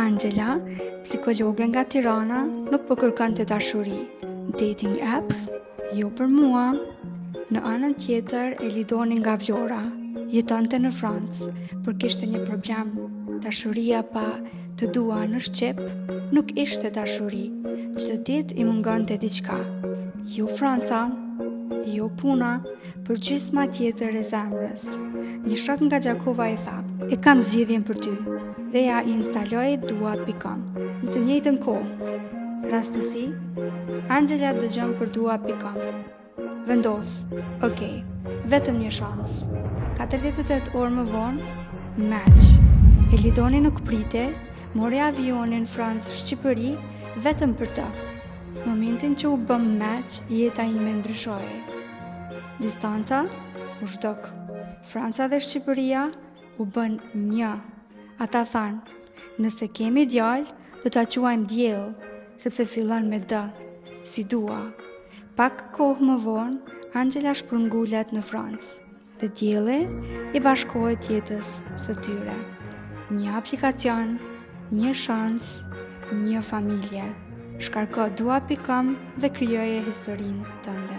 Angela, psikologe nga Tirana, nuk po kërkonte dashuri. Dating apps, jo për mua. Në anën tjetër, Elidoni nga Vlora, jetonte në Francë, por kishte një problem. Dashuria pa të dua në Shqip nuk ishte dashuri. Çdo ditë i mungonte diçka. Jo Franca, jo puna, për gjysma tjetër e zemrës. Një shok nga Gjakova i tha: "E kam zgjidhjen për ty." Dhe ja i instaloi dua.com. Në të njëjtën kohë, rastësi, Angela dëgjon për dua.com. Vendos, okay, vetëm një shans. 48 orë më vonë, match. Elidoni nuk prite, mori avionin Francë-Shqipëri vetëm për të. Momentin që u bëm match, jeta ime ndryshoi. Distanca u zhdok. Franca dhe Shqipëria u bën një. Ata thanë, nëse kemi djalë, do ta quajmë diell, sepse fillon me D, si dua. Pak kohë më vonë, Angela shpërngullet në Francë dhe dielli i bashkohet jetës së tyre. Një aplikacion, një shans, një familje. Shkarko dua.com dhe krijoje historinë tënde.